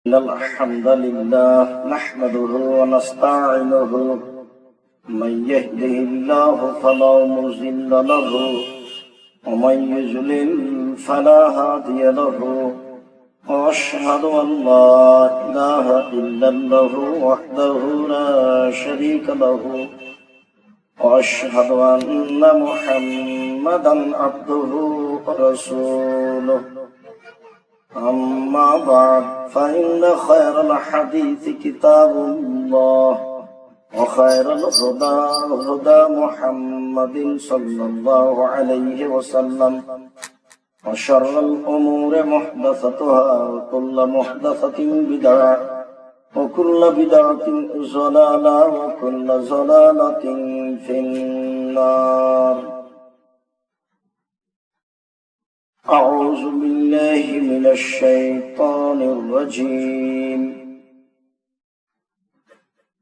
إن الحمد لله نحمده ونستعينه من يهده الله فلا مضل له ومن يضلل فلا هادي له وأشهد أن لا إله إلا الله وحده لا شريك له وأشهد أن محمدا عبده ورسوله أما بعد فإن خير الحديث كتاب الله وخير الهدى هدى محمد صلى الله عليه وسلم وشر الأمور محدثتها وكل محدثة بدعة وكل بدعة ضلالة وكل ضلالة في النار. أعوذ بالله من الشيطان الرجيم.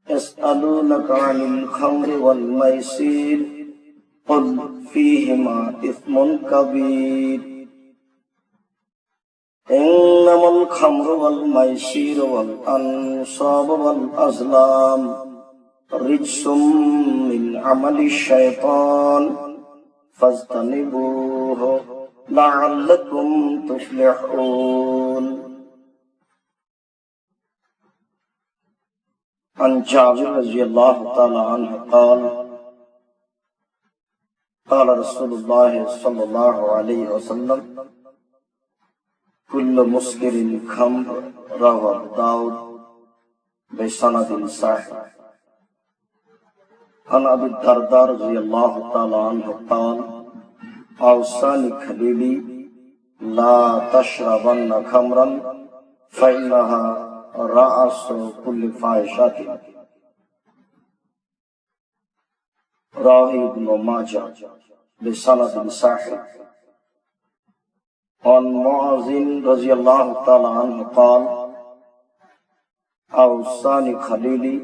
يسألونك عن الخمر والميسر قل فيهما إثم كبير إنما الخمر والميسر والأنصاب والأزلام رجس من عمل الشيطان فاجتنبوه لعلكم تفلحون. عن جابر رضي الله تعالى عنه قال قال رسول الله صلى الله عليه وسلم كل مسكر خمر رواه داود بسند صحيح. عن أبي الدرداء رضي الله تعالى عنه قال أوصاني خليلي لا تشربن خمرا فإنها رأس كل فاحشة رواه ابن ماجه بسند صحيح. عن معاذ رضي الله تعالى عنه قال أوصاني خليلي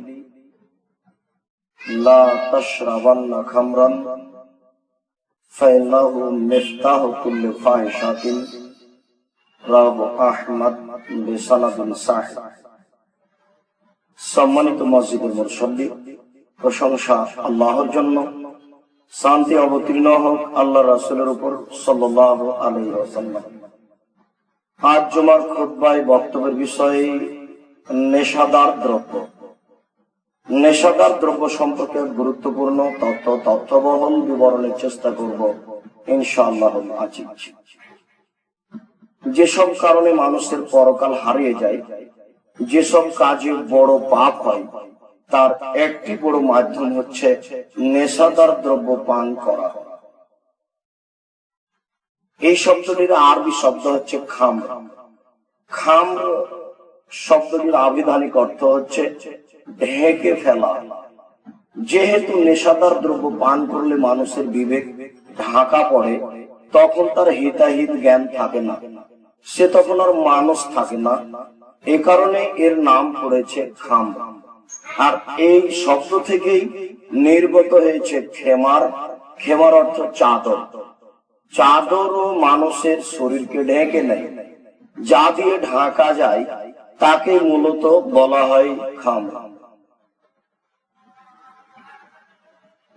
لا تشربن خمرا فإنه مفتاح كل فاحشة رواه أحمد بسند صحيح. সম্মানিত মসজিদের মুসল্লি, প্রশংসা আল্লাহর জন্য, শান্তি অবতীর্ণ হোক আল্লাহ রাসূলের উপর সাল্লাল্লাহু আলাইহি ওয়াসাল্লাম। আজ জুমার খুতবায় বক্তব্যের বিষয় নেশাদার দ্রব্য। নেশাদার দ্রব্য সম্পর্কে গুরুত্বপূর্ণ তথ্যবহুল বিবরণের চেষ্টা করব ইনশাআল্লাহ আজিজ। যেসব কারণে মানুষের পরকাল হারিয়ে যায়, যেসব কাজে বড় পাপ হয়, তার একটি বড় মাধ্যম হচ্ছে নেশাদার দ্রব্য পান করা। এই শব্দটির আরবি শব্দ হচ্ছে খামর। খামর শব্দটির আবিধানিক অর্থ হচ্ছে ঢেকে ফেলা। যেহেতু নেশাদার দ্রব্য পান করলে মানুষের বিবেক ঢাকা পড়ে, তখন তার হিতাহিত জ্ঞান থাকে না, সে তখন আর মানুষ থাকে না। এ কারণে এর নাম পড়েছে খামর। আর এই শব্দ থেকেই নির্গত হয়েছে খেমার। খেমার অর্থ চাদর। চাদরও মানুষের শরীরকে ঢেকে নেয়। যা দিয়ে ঢাকা যায় তাকে মূলত বলা হয় খামর।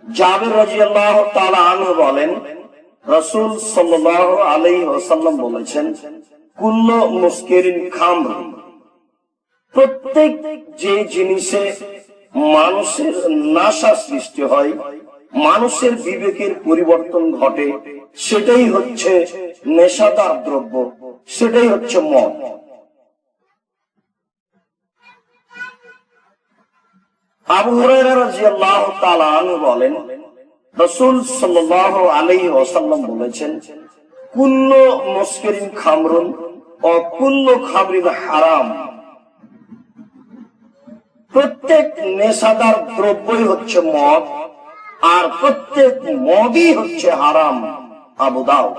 জাবের রাদিয়াল্লাহু তাআলা আনহু বলেন, রাসূল সাল্লাল্লাহু আলাইহি ওয়াসাল্লাম বলেছেন, কুল্লু মুসকিরিন খামর। প্রত্যেক যে জিনিসে মানুষের নাশা সৃষ্টি হয়, মানুষের বিবেকের পরিবর্তন ঘটে, সেটাই হচ্ছে নেশাদার দ্রব্য, সেটাই হচ্ছে মদ। আবু হুরায়রা রাদিয়াল্লাহু তাআলা আনহু বলেন, রাসূল সাল্লাল্লাহু আলাইহি ওয়াসাল্লাম বলেছেন, কুল্লু মুসকিরিন খামরুন ওয়া কুল্লু খামরিন হারাম। প্রত্যেক নেশাদার দ্রব্যই হচ্ছে মদ, আর প্রত্যেক মদই হচ্ছে হারাম। আবু দাউদ।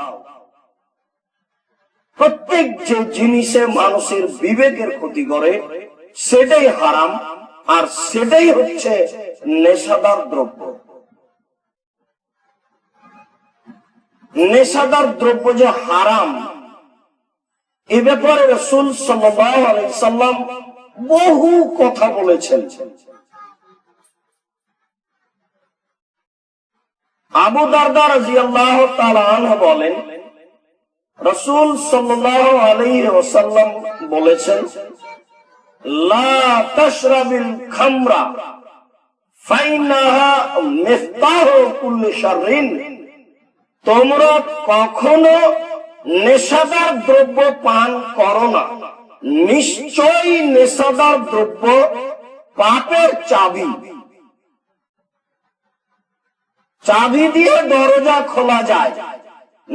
প্রত্যেক যে জিনিসে মানুষের বিবেকের ক্ষতি করে সেটাই হারাম, আর সেটাই হচ্ছে নেশাদার দ্রব্য। নেশাদার দ্রব্য যে হারাম এ ব্যাপারে রাসূল সাল্লাল্লাহু আলাইহি সাল্লাম বহু কথা বলেছেন। আবু দারদা রাদিয়াল্লাহু তাআলা আনহু বলেন, রাসূল সাল্লাল্লাহু আলাইহি ওয়াসাল্লাম বলেছেন, লা তাশরাবিল খামরা ফাইনাহা মিফতাহু কুল্লি শাররিন। তোমরা কখনো নেশাদার দ্রব্য পান করো না, নিশ্চয়ই নেশাদার দ্রব্য পাপের চাবি। চাবি দিয়ে দরজা খোলা যায়।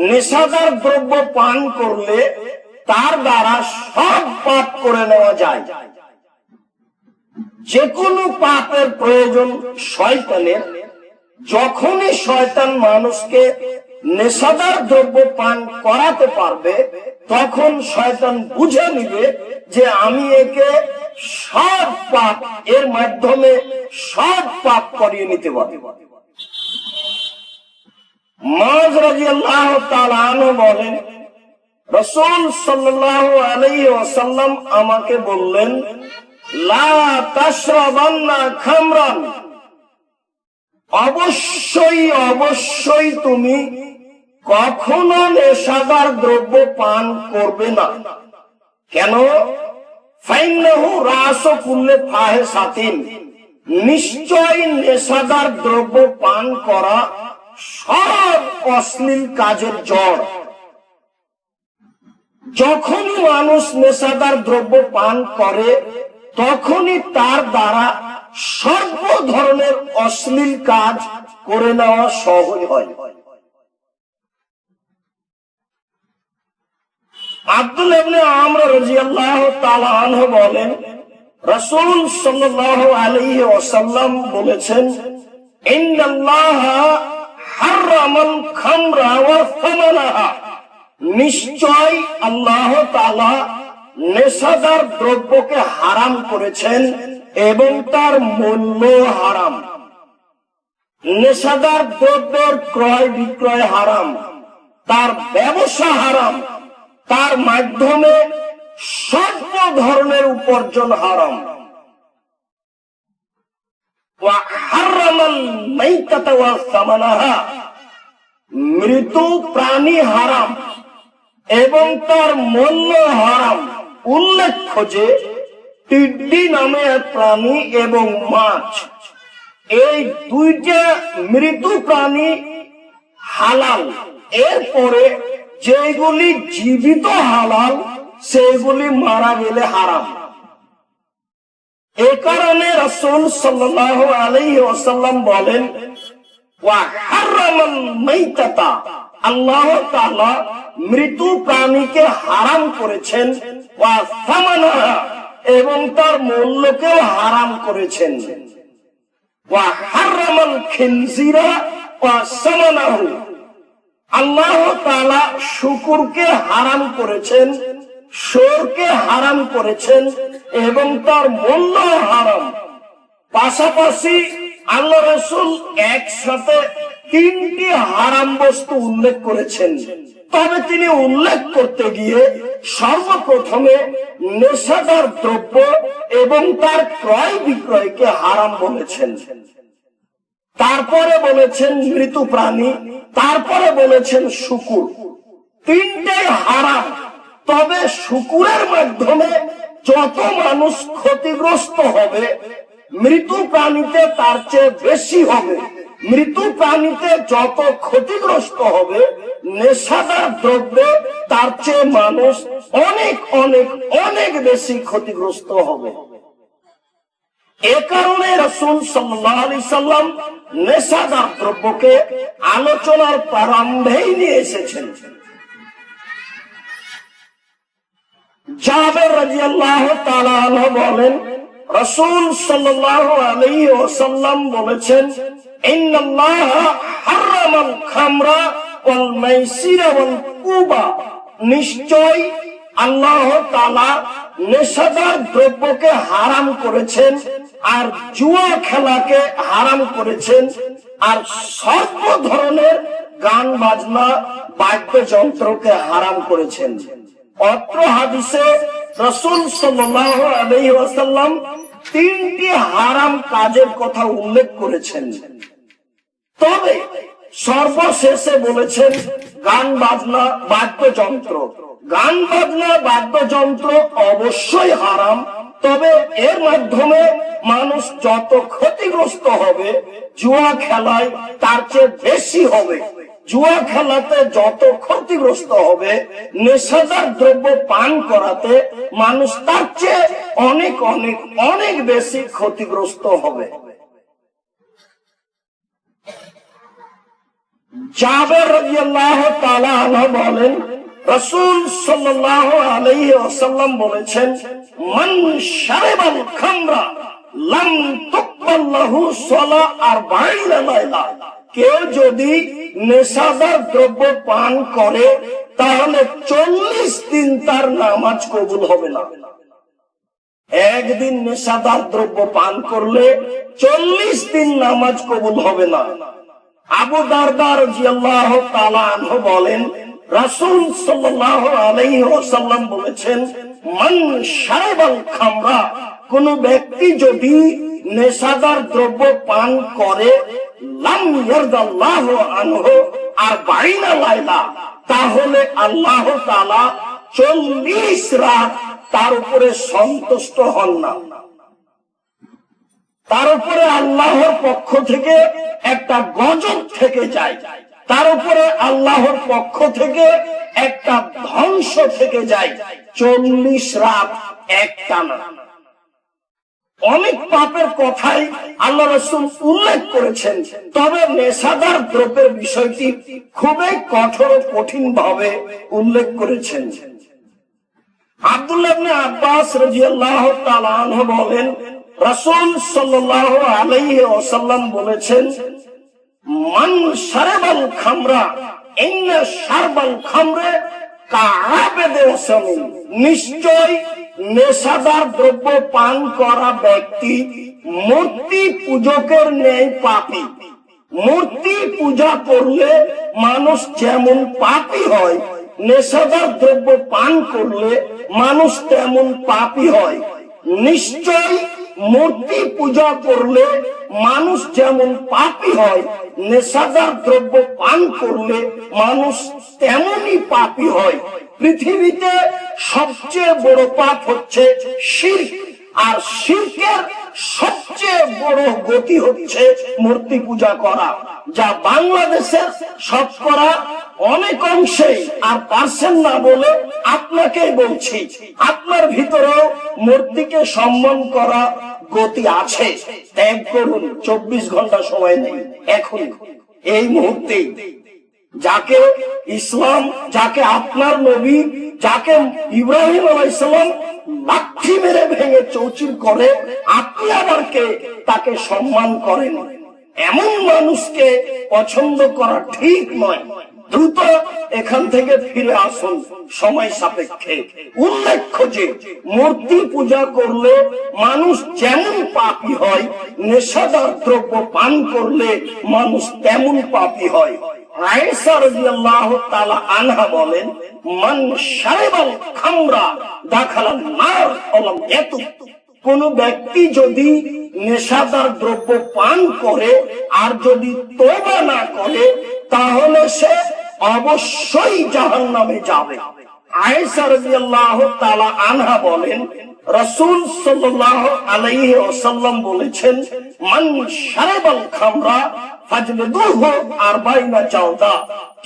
নেশাদার দ্রব্য পান করলে তার দ্বারা সব পাপ করে নেওয়া যায়। যে কোনো পাপের প্রয়োজন শয়তানের। যখনই শয়তান মানুষকে নেশাদার দ্রব্য পান করাতে পারবে, তখন শয়তান বুঝে নিবে যে আমি একে সব পাপ, এর মাধ্যমে সব পাপ করিয়ে নিতে পারি। মুআয রাদিয়াল্লাহু তাআলা আনহু বলেন, রাসূল সাল্লাল্লাহু আলাইহি ওয়াসাল্লাম আমাকে বললেন, লা তাশরাবান্না খামরান। অবশ্যই অবশ্যই তুমি কখনো নেশাদার দ্রব্য পান করবে না। কেন? ফাইন্নাহু রাসু কুল্লি ফাহিশাতিন। নিশ্চয় নেশাদার দ্রব্য পান করা সব অশ্লীল কাজের জড়। যখনই মানুষ নেশাদার দ্রব্য পান করে, তখনই তার দ্বারা সর্ব ধরনের অশ্লীল কাজ করে নেওয়া সহজ হয়। আব্দুল্লাহ ইবনে আমর রাদিয়াল্লাহু তাআলা আনহু বলেন, রাসূল সাল্লাল্লাহু আলাইহি ওয়াসাল্লাম বলেছেন, ইন্নাল্লাহা হারামাল খামরা ওয়া সামানাহা। নিশ্চয় আল্লাহ তাআলা নেশাদার দ্রব্যকে হারাম করেছেন এবং তার মূল্য হারাম। নেশাদার দ্রব্যের ক্রয় বিক্রয় হারাম, তার ব্যবসা হারাম, তার মাধ্যমে সর্ব ধরনের উপার্জন হারাম। ওয়া হারামাল মাইতাতা ওয়া সামানাহা। মৃত প্রাণী হারাম এবং তার মূল্য হারাম। উল্লেখ্য যে টিড্ডি নামে এক প্রাণী এবং মাছ, এই দুইটা মৃত প্রাণী হালাল। এরপরে যেগুলি জীবিত হালাল, সেগুলি মারা গেলে হারাম। এ কারণে রাসূল সাল্লাল্লাহু আলাইহি ওয়াসাল্লাম বলেন, ওয়া হারামাল মাইতাতা। আল্লাহ তাআলা মৃত প্রাণীকে হারাম করেছেন, ওয়া সামানাহা, এবং তার মূল্যকেও হারাম করেছেন। ওয়া হারামাল খিনজিরা ওয়া সামানাহু। আল্লাহ তাআলা শূকরকে হারাম করেছেন, শুয়োরকে হারাম করেছেন এবং তার মূল্য হারাম। পাশাপাশি আল্লাহ রাসূল একসাথে তিনটি হারাম বস্তু উল্লেখ করেছেন। তবে তিনি উল্লেখ করতে গিয়ে সর্বপ্রথমে নেশাদার দ্রব্য এবং তার ক্রয় বিক্রয়কে হারাম বলেছেন, তারপরে বলেছেন মৃত প্রাণী, তারপরে বলেছেন শূকর। তিনটাই হারাম। তবে শূকরের মাধ্যমে যত মানুষ ক্ষতিগ্রস্ত হবে, মৃত প্রাণীতে তার চেয়ে বেশি হবে। মৃত প্রাণীতে যত ক্ষতিগ্রস্ত হবে, নেশাদার দ্রব্যে তার চেয়ে মানুষ অনেক অনেক অনেক বেশি ক্ষতিগ্রস্ত হবে। এ কারণে রাসূল সাল্লাল্লাহু আলাইহি সাল্লাম নেশাদার দ্রব্যকে আলোচনার প্রারম্ভেই নিয়ে এসেছেন। জাবের রাদিয়াল্লাহু তাআলা আনহু বলেন, রাসূল সাল্লাল্লাহু আলাইহি ওয়াসাল্লাম বলেছেন, ইন্নাল্লাহা হারামাল খামরা ওয়াল মাইসিরা ওয়াল কুবা। নিশ্চয় আল্লাহ তাআলা নেশাদার দ্রব্যকে হারাম করেছেন, আর জুয়া খেলাকে হারাম করেছেন, আর সর্ব ধরনের গান বাজনা বাদ্যযন্ত্রকে হারাম করেছেন। অত্র হাদিসে রাসূল সাল্লাল্লাহু আলাইহি ওয়াসাল্লাম তিনটি হারাম কাজের কথা উল্লেখ করেছেন। তবে সর্বশেষে বলেছেন গান বাজনা বাদ্যযন্ত্র। গান বাজনা বাদ্যযন্ত্র অবশ্যই হারাম, তবে এর মাধ্যমে মানুষ যত ক্ষতিগ্রস্ত হবে জুয়া খেলায় তার চেয়ে বেশি হবে। জুয়া খেলাতে যত ক্ষতিগ্রস্ত হবে, নেশাদার দ্রব্য পান করাতে মানুষ তার চেয়ে অনেক অনেক অনেক বেশি ক্ষতিগ্রস্ত হবে। জাবের রাদিয়াল্লাহু তাআলা আনহু বলেন, রাসূল সাল্লাল্লাহু আলাইহি ওয়াসাল্লাম বলেছেন, মান শারিবাল খামরা লাম তুকবাল লাহু সালাহ 40 লাইলা। কেউ যদি নেশাদার দ্রব্য পান করে তাহলে 40 দিন তার নামাজ কবুল হবে না। একদিন নেশাদার দ্রব্য পান করলে 40 দিন নামাজ কবুল হবে না। আবু দারদা রাদিয়াল্লাহু তাআলা আনহু বলেন, রাসূল সাল্লাল্লাহু আলাইহি ওয়াসাল্লাম বলেছেন, মান শারিবাল খামরা, কোন ব্যক্তি যদি নেশাদার দ্রব্য পান করে, লাম ইয়ারদাল্লাহু আনহু 40 লাইলা, তাহলে আল্লাহ তাআলা 40 রাত তার উপরে সন্তুষ্ট হন না। তার উপরে আল্লাহর পক্ষ থেকে একটা গজব থেকে যায়, তার উপরে আল্লাহর পক্ষ থেকে একটা ধ্বংস থেকে যায়। 40 রাত একটানা। অনেক পাপের কথাই আল্লাহ রাসূল উল্লেখ করেছেন, তবে নেশাদার দ্রব্যের বিষয়টি খুবই কঠোর কঠিন ভাবে উল্লেখ করেছেন। আব্দুল্লাহ ইবনে আব্বাস রাদিয়াল্লাহু তাআলা আনহু বলেন, রাসূল সাল্লাল্লাহু আলাইহি ওয়াসাল্লাম বলেছেন, মান শারাবাল খামরা ইন্না শারবাল খামরে কাআবাদে ওয়াসামিন। নিশ্চয় নেশাদার দ্রব্য পান করা ব্যক্তি মূর্তি পূজকের ন্যায় পাপী। মূর্তি পূজা করলে মানুষ যেমন পাপী হয়, নেশাদার দ্রব্য পান করলে মানুষ তেমন পাপী হয়। নিশ্চয় মূর্তি পূজা করলে মানুষ যেমন পাপী হয়, নেশাদার দ্রব্য পান করলে মানুষ তেমনই পাপী হয়। পৃথিবীতে সবচেয়ে বড় পাপ হচ্ছে শিরক, আর শিরকের সবচেয়ে বড় গতি হচ্ছে মূর্তি পূজা করা, যা বাংলাদেশের শতকরা অনেক অংশে আর পারছেন না বলে আপনাকেই বলছি, আপনার ভিতরেও মূর্তিকে সম্মান করা গতি আছে। ত্যাগ করুন, 24 ঘন্টা সময় নেই, এখন এই মুহূর্তেই। যাকে ইসলাম, যাকে আপনার নবী, যাকে ইব্রাহিম আলাইহিস সালাম লাঠি মেরে ভেঙে চৌচির করে, আপনি আবার কে তাকে সম্মান করেন? এমন মানুষকে পছন্দ করা ঠিক নয়। দ্রুত এখান থেকে ফিরে আসুন সময় সাপেক্ষে। উল্লেখ্য যে মূর্তি পূজা করলে মানুষ যেমন পাপী হয়, নেশাদার দ্রব্য পান করলে মানুষ তেমন পাপী হয়। আয়েশা রাদিয়াল্লাহু তাআলা আনহা বলেন, মান শারিবাল খামরা দাখালান নার ওয়ালাম ইয়াতুব। কোন ব্যক্তি যদি নেশাদার দ্রব্য পান করে আর যদি তওবা না করে, তাহলে সে অবশ্যই জাহান্নামে যাবে। আয়েশা রাদিয়াল্লাহু তাআলা আনহা বলেন, রাসূল সাল্লাল্লাহু আলাইহি ওয়াসাল্লাম বলেছেন, মান শারিবাল খামরা ফাজলিদুহু 40 জালদা।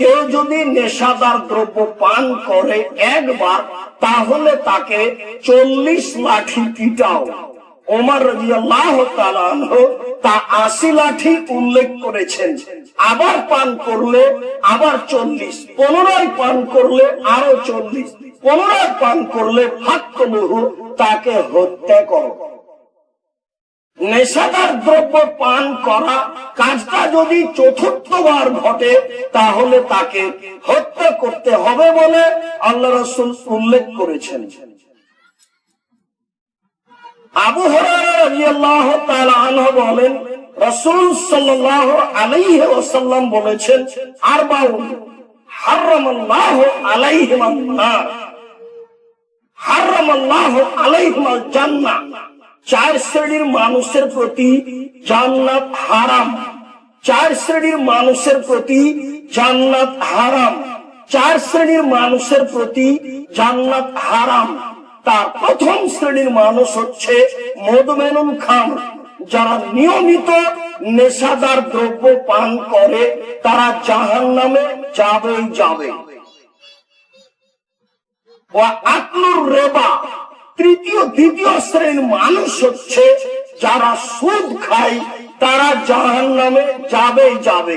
কেউ যদি নেশাদার দ্রব্য পান করে একবার, তাহলে তাকে 40 লাঠি পিটাও। ওমর রাদিয়াল্লাহু তাআলা আনহু তা 80 লাঠি উল্লেখ করেছেন। আবার পান করলে আবার 40, পুনরায় পান করলে আরো 40, পুনরায় পান করলে ফাকলুহু, তাকে হত্যা করো। নেশাদার দ্রব্য পান করা কাজটা যদি চতুর্থবার ঘটে, তাহলে তাকে হত্যা করতে হবে বলে আল্লাহ রাসূল উল্লেখ করেছেন। আবু হুরায়রা রাদিয়াল্লাহু তাআলা আনহু বলেন, রাসূল সাল্লাল্লাহু আলাইহি ওয়াসাল্লাম বলেছেন, আরবাউন হারামাল্লাহু আলাইহিমান নার। হারামাল্লাহু আলাইহিমাল জান্নাহ, 4 শ্রেণীর মানুষের প্রতি জান্নাত হারাম। 4 শ্রেণীর মানুষের প্রতি জান্নাত হারাম। 4 শ্রেণীর মানুষের প্রতি জান্নাত হারাম। তার প্রথম শ্রেণীর মানুষ হচ্ছে মদমেনুল খামর, যারা নিয়মিত নেশাদার দ্রব্য পান করে তারা জাহান্নামে যাবেই যাবে। ওয়া আকলুর রিবা, দ্বিতীয় শ্রেণীর মানুষ হচ্ছে যারা সুদ খায় তারা জাহান্নামে যাবেই যাবে।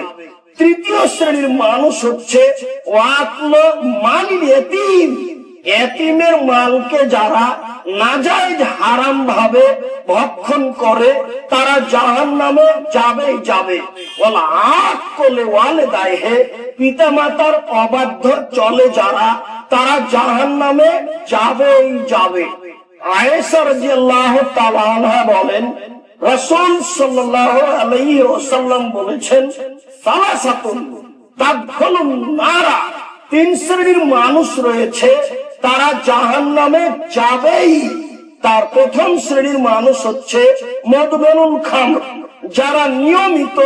তৃতীয় শ্রেণীর মানুষ হচ্ছে ওয়াকল মালিল ইয়াতীম, এতিমের মালকে যারা নাজায়েজ হারাম ভাবে ভক্ষণ করে তারা জাহান্নামে যাবেই যাবে। ওয়ালা আকলে ওয়ালিদাইহি, পিতামাতার অবাধ্য চলে যারা তারা জাহান্নামে যাবেই যাবে। আয়েশা রাদিয়াল্লাহু তাআলা আনহা বলেন, রাসূল সাল্লাল্লাহু আলাইহি ওয়াসাল্লাম বলেছেন, সালাসাতুন তাদখুলুন নারা, 3 শ্রেণীর মানুষ রয়েছে তারা জাহান্নামে যাবেই। তার প্রথম শ্রেণীর মানুষ হচ্ছে মদমেনুল খামর, যারা নিয়মিত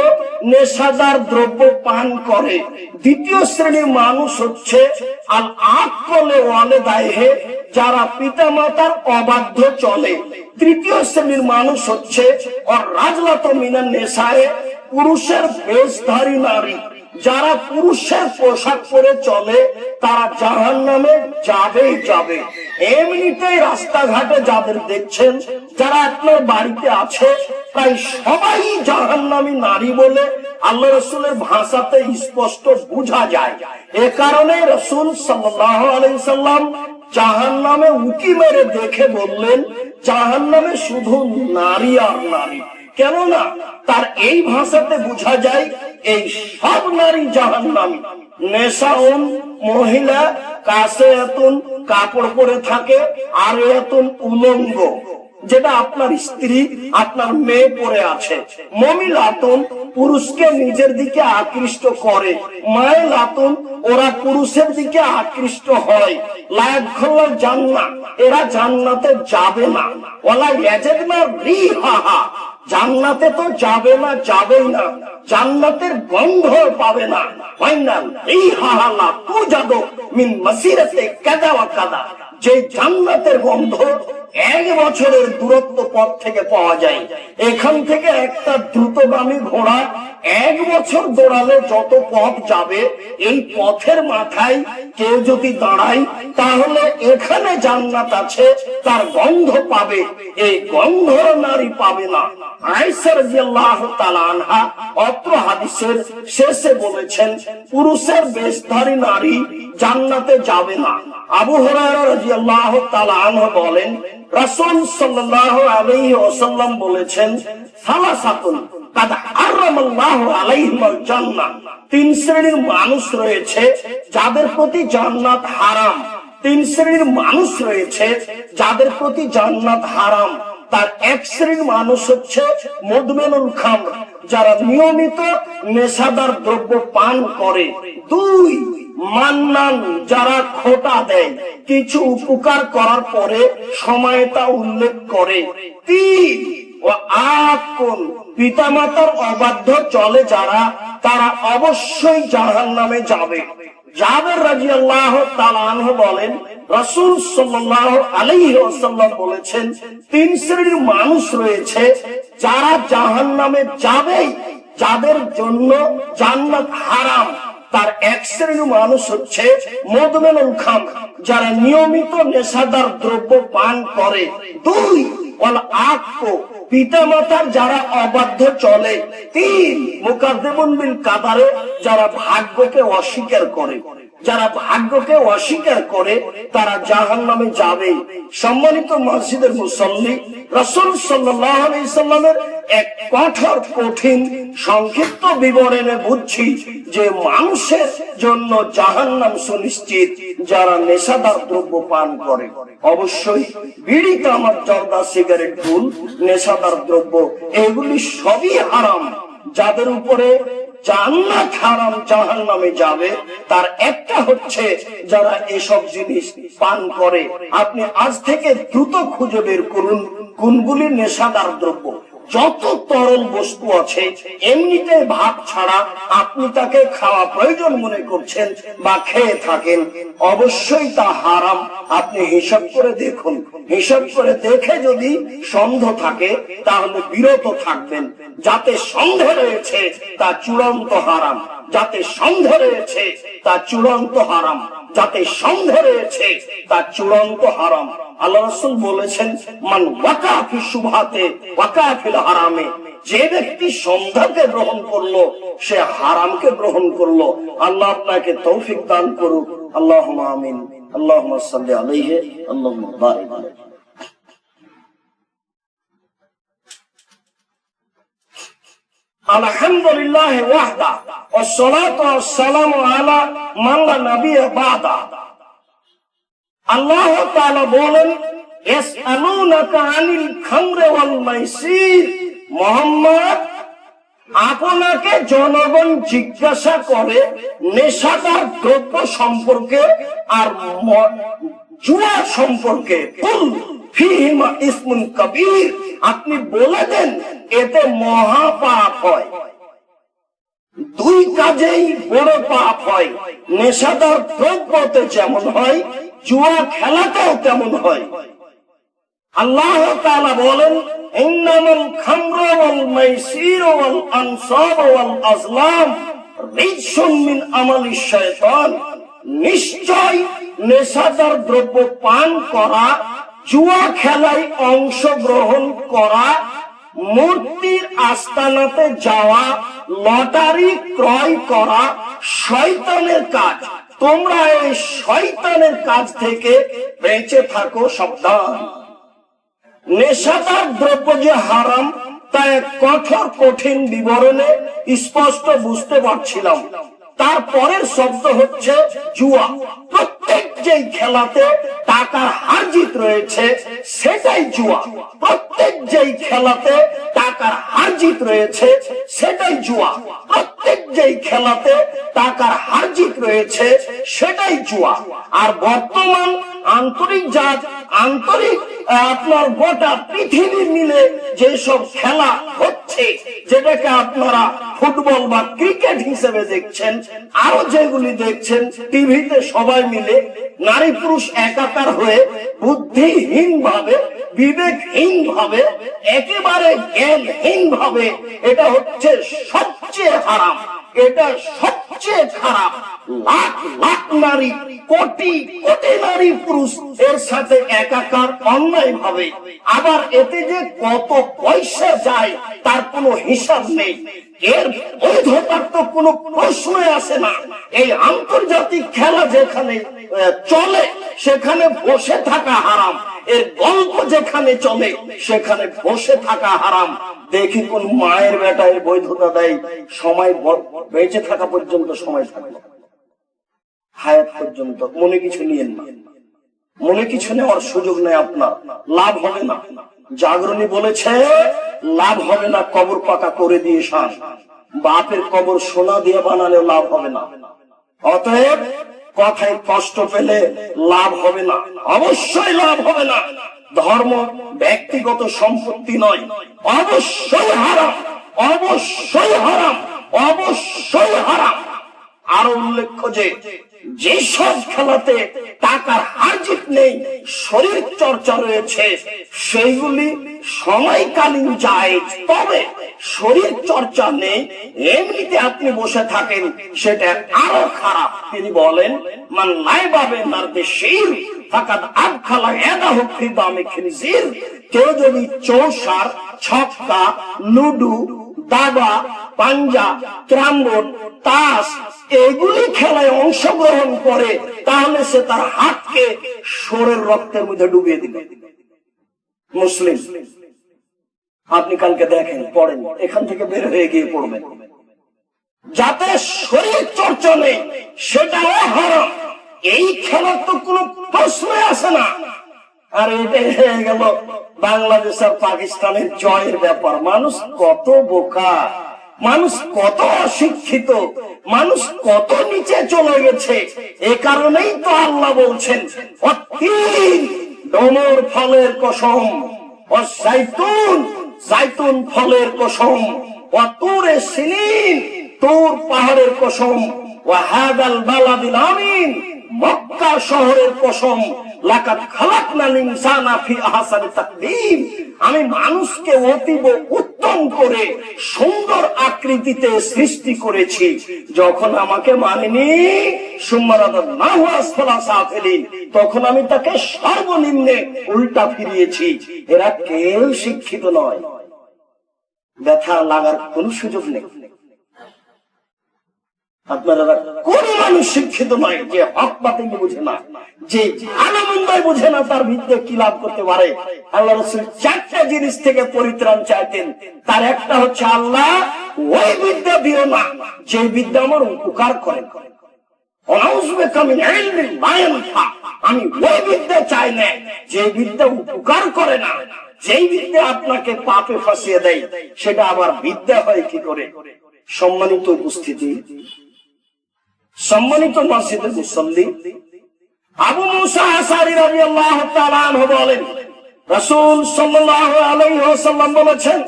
নেশাদার দ্রব্য পান করে। দ্বিতীয় শ্রেণীর মানুষ হচ্ছে আল আকলে ওয়ালিদাইহি, যারা পিতামাতার অবাধ্য চলে। তৃতীয় শ্রেণীর মানুষ হচ্ছে রাজলাতু মিনান নিসায়ে, পুরুষের বেশধারী নারী, যারা পুরুষের পোশাক পরে চলে তারা জাহান্নামে যাবেই যাবে। এমনিতেই রাস্তাঘাটে যাদের দেখছেন, যারা আপনার বাড়িতে আছে, প্রায় সবাই জাহান্নামী নারী বলে আল্লাহ রাসূলের ভাষাতে স্পষ্ট বোঝা যায়। এ কারণে রাসূল সাল্লাল্লাহু আলাইহি সাল্লাম জাহান্নামে উকি মেরে দেখে বললেন, জাহান্নামে শুধু নারী আর নারী। কেননা তার এই ভাষাতে বোঝা যায় এই সব নারী জাহান্নামী। নেশাউন, মহিলা কাসেয়াতুন, কাপড় পরে থাকে, আর এতুন উলঙ্গ, যেটা আপনার স্ত্রী আপনার মেয়ে পরে আছে। মমিলাতুন, পুরুষকে নিজের দিকে আকৃষ্ট করে। মাইলাতুন, ওরা পুরুষের দিকে আকৃষ্ট হয়। লায়াদখুলুল জান্নাহ, এরা জান্নাতে যাবে না। ওয়ালা ইয়াজিদনা রিহাহা, জান্নাতে তো যাবে না, যাবেই না, জান্নাতের গন্ধ পাবে না। ফাইনাল রিহাহা লা তুজাদু মিন মাসিরাতি কাদা ওয়া কাদা, যে জান্নাতের গন্ধ 1 বছরের দূরত্ব পথ থেকে পাওয়া যায়। এখান থেকে একটা দ্রুতগামী ঘোড়া 1 বছর দৌড়ালে যত পথ যাবে, এই পথের মাথায় কেউ যদি দাঁড়ায় তাহলে এখানে জান্নাত আছে, তার গন্ধ পাবে। এই গন্ধ নারী পাবে না। আয়েশা রাদিয়াল্লাহু তাআলা আনহা অত্র হাদিসের শেষে বলেছেন, পুরুষের বেশধারী নারী জান্নাতে যাবে না। আবু হুরায়রা রাদিয়াল্লাহু তাআলা আনহু বলেন, রাসূল সাল্লাল্লাহু আলাইহি ওয়াসাল্লাম বলেছেন, সালাসাতুন কাদ হারামাল্লাহু আলাইহিমাল জান্নাহ, 3 শ্রেণীর মানুষ রয়েছে যাদের প্রতি জান্নাত হারাম। 3 শ্রেণীর মানুষ রয়েছে যাদের প্রতি জান্নাত হারাম। তার 1 শ্রেণীর মানুষ হচ্ছে মদমেনুল খামর, যারা নিয়মিত নেশাদার দ্রব্য পান করে। 2 মান্নান, যারা খোটা দেয়, কিছু উপকার করার পরে সময়টা উল্লেখ করে। 3 ও আকুন, পিতামাতার অবাধ্য চলে যারা, তারা অবশ্যই জাহান্নামে যাবে। জাবের রাদিয়াল্লাহু তাআলা আনহু বলেন, রাসূল সাল্লাল্লাহু আলাইহি ওয়াসাল্লাম বলেছেন, 3 শ্রেণীর মানুষ রয়েছে যারা জাহান্নামে যাবে, যাদের জন্য জান্নাত হারাম। তার 1 শ্রেণীর মানুষ হচ্ছে মদমেনুল খামর, যারা নিয়মিত নেশাদার দ্রব্য পান করে। 2 ওয়াল আকু, পিতামাতার যারা অবাধ্য চলে। 3 মুকাদ্দিমুন বিল কাদারে, যারা ভাগ্যকে অস্বীকার করে। যারা ভাগ্যকে অস্বীকার করে তারা জাহান্নামে যাবে। সম্মানিত মসজিদের মুসল্লি, রাসূল সাল্লাল্লাহু আলাইহি সাল্লামের এক কঠোর কঠিন সংক্ষিপ্ত বিবরণে বুঝছি যে মানুষের জন্য জাহান্নাম সুনিশ্চিত যারা নেশাদার দ্রব্য পান করে। অবশ্যই বিড়ি, তামাক, জর্দা, সিগারেট, গুল, নেশাদার দ্রব্য, এগুলি সবই হারাম। যাদের উপরে জান্নাত হারাম, জাহান্নামে যাবে, তার একটা হচ্ছে যারা এসব জিনিস পান করে। আপনি আজ থেকে দ্রুত খুঁজে বের করুন কোনগুলি নেশাদার দ্রব্য। যত তরল বস্তু আছে এমনিতে ভাত ছাড়া আপনি তাকে খাওয়া প্রয়োজন মনে করছেন বা খেয়ে থাকেন, অবশ্যই তা হারাম। আপনি হিসাব করে দেখুন, হিসাব করে দেখে যদি সন্দেহ থাকে তাহলে বিরত থাকবেন। যাতে সন্দেহ রয়েছে তা চূড়ান্ত হারাম, যাতে সন্দেহ রয়েছে তা চূড়ান্ত হারাম, যাতে সন্দেহ রয়েছে তা চূড়ান্ত হারাম। আল্লাহ রাসূল বলেছেন, মান ওয়াকা ফি শুবহাতে ওয়াকা ফিল হারামে, যে ব্যক্তি সন্দেহকে গ্রহণ করলো সে হারামকে গ্রহণ করলো। আল্লাহ আপনাকে তৌফিক দান করুক। আল্লাহুম্মা আমিন। আল্লাহুম্মা সাল্লি আলাইহি আল্লাহুম্মা বারিক আলাইহি। আলহামদুলিল্লাহ ওয়াহদা ওয়াসসালাতু ওয়াসসালামু আলা মান লা নাবিয়্যা বা'দা। আল্লাহ তাআলা বলেন, ইয়াসআলুনাকা আনিল খামরি ওয়াল মাইসির, মুহাম্মদ আপনাকে জনগণ জিজ্ঞাসা করে নেশাদার দ্রব্য সম্পর্কে আর জুয়া সম্পর্কে। কুল ফীহিমা ইসমুন কাবীর, আপনি বলে দেন এতে মহা পাপ হয়। দুই কাজেই বড় পাপ হয়। নেশাদার দ্রব্যতে যেমন হয়, জুয়া খেলাতেও তেমন হয়। আল্লাহ তাআলা বলেন, ইন্নামাল খামরু ওয়াল মাইসিরু ওয়াল আনসাবু ওয়াল আজলাম রিজসুম মিন আমালিশ শায়তান, নিশ্চয় নেশাদার দ্রব্য পান করা, জুয়া খেলায় অংশগ্রহণ করা, মূর্তির আস্তানাতে যাওয়া, লটারি ক্রয় করা শয়তানের কাজ। তোমরা এই শয়তানের কাজ থেকে বেঁচে থাকো, সাবধান। নেশাদার দ্রব্য যে হারাম তা এক কঠোর কঠিন বিবরণে স্পষ্ট বুঝতে পারছিলাম। তারপরের শব্দ হচ্ছে জুয়া। প্রত্যেক যেই খেলাতে টাকার হার জিত রয়েছে সেটাই জুয়া। প্রত্যেক যেই খেলাতে টাকার হার জিত রয়েছে সেটাই জুয়া। প্রত্যেক যেই খেলাতে টাকার হার জিত রয়েছে সেটাই জুয়া। আর বর্তমান আন্তরিক জাত, আন্তরিক আপনার গোটা পৃথিবী মিলে যেসব খেলা হচ্ছে, যেটাকে আপনারা ফুটবল বা ক্রিকেট হিসেবে দেখছেন, আরো যেগুলি দেখছেন টিভিতে, সবাই মিলে নারী পুরুষ একাকার হয়ে বুদ্ধিহীন ভাবে, বিবেকহীন ভাবে, একেবারে জ্ঞানহীন ভাবে, এটা হচ্ছে সবচেয়ে হারাম, এটা সবচেয়ে খারাপ। লাখ লাখ নারী, কোটি কোটি নারী পুরুষ এর সাথে একাকার অন্যায় ভাবে। আবার এতে যে কত পয়সা যায় তার কোনো হিসাব নেই। এর বৈধতার তো কোনো প্রশ্নই আসে না। এই আন্তর্জাতিক খেলা যেখানে চলে সেখানে বসে থাকা হারাম। এর গল্প যেখানে চলে সেখানে বসে থাকা হারাম। দেখি কোন মায়ের বেটা এর বৈধতা দেয়, সময় বেঁচে থাকা পর্যন্ত সময় থাকলো, হায়াত পর্যন্ত। মনে কিছু নিয়েন না, মনে কিছু নেওয়ার সুযোগ নেই, আপনার লাভ হবে না। জাগরণী বলেছে লাভ হবে না কবর পাকা করে দিয়ে শান, বাপের কবর সোনা দিয়ে বানালে লাভ হবে না। অতএব কথায় কষ্ট পেলে লাভ হবে না, অবশ্যই লাভ হবে না। ধর্ম ব্যক্তিগত সম্পত্তি নয়, অবশ্যই হারাম, অবশ্যই হারাম, অবশ্যই হারাম। আরো উল্লেখ্য যে যেসব খেলাতে টাকার হার জিত নেই, শরীর চর্চা রয়েছে, সেইগুলি সময়কালীন জায়েজ। তবে শরীর চর্চা নেই, এমনিতে আপনি বসে থাকেন, সেটা আরো খারাপ। তিনি বলেন, মান লাইবা বিনারদি শির ফাকাদ আদখালা ইয়াদাহু ফি দামি খিনজির, কেউ যদি চৌসার, ছক্কা, লুডু, দাবা, পাঞ্জা, ক্যারাম বোর্ড, তাস এগুলি খেলায় অংশগ্রহণ করে তাহলে সে তার হাতকে শরীর রক্তের মধ্যে ডুবিয়ে দিবে। মুসলিম, আপনি কালকে দেখেন, পড়েন, এখান থেকে বের হয়ে গিয়ে পড়বেন। যাতে শরীর চর্চা নেই সেটাও হারাম। এই খেলার তো কোনো প্রশ্নই আসে না। আর এটাই হয়ে গেল বাংলাদেশ আর পাকিস্তানের জয়ের ব্যাপার। মানুষ কত বোকা, মানুষ কত অশিক্ষিত, মানুষ কত নিচে চলে গেছে। এ কারণেই তো আল্লাহ বলছেন অতীন ডমর ফলের কসম, ও জাইতুন জাইতুন ফলের কসম, ও তুরে সিনিন তুর পাহাড়ের কসম, ও হাদাল বালাদিল আমিন মক্কা শহরের কসম, লাকাদ খালাকনাল ইনসানা ফি আহসানি তাকবীম, আমি মানুষকে অতীব উত্তম করে সুন্দর আকৃতিতে সৃষ্টি করেছি। যখন আমাকে মানেনি সুম্মারাদাল্লাহু আসফালা সাফিলিন, তখন আমি তাকে সর্বনিম্নে উল্টা ফিরিয়েছি। এরা কেউ শিক্ষিত নয়, ব্যথা লাগার কোন সুযোগ নেই। আপনারা কোন মানুষ শিক্ষিত নয় যে হক বাতিল বুঝে না, যে আনন্দই বুঝে না, তার ভিত্তিতে কি লাভ করতে পারে। আল্লাহ রাসূল চারটা জিনিস থেকে পরিত্রাণ চাইতেন। তার একটা হচ্ছে আল্লাহ ওই বিদ্যা দিও না যে বিদ্যা আমার উপকার করে। আমি ওই বিদ্যা চাই না যে বিদ্যা উপকার করে না, যেই বিদ্যা আপনাকে পাপে ফাঁসিয়ে দেয়, সেটা আবার বিদ্যা হয় কি করে। সম্মানিত উপস্থিতি, সম্মানিত মসজিদের মুসল্লি, আবু মুসা আশআরী রাদিয়াল্লাহু তাআলা আনহু বলেন, রাসূল সাল্লাল্লাহু আলাইহি ওয়াসাল্লাম বলেছেন,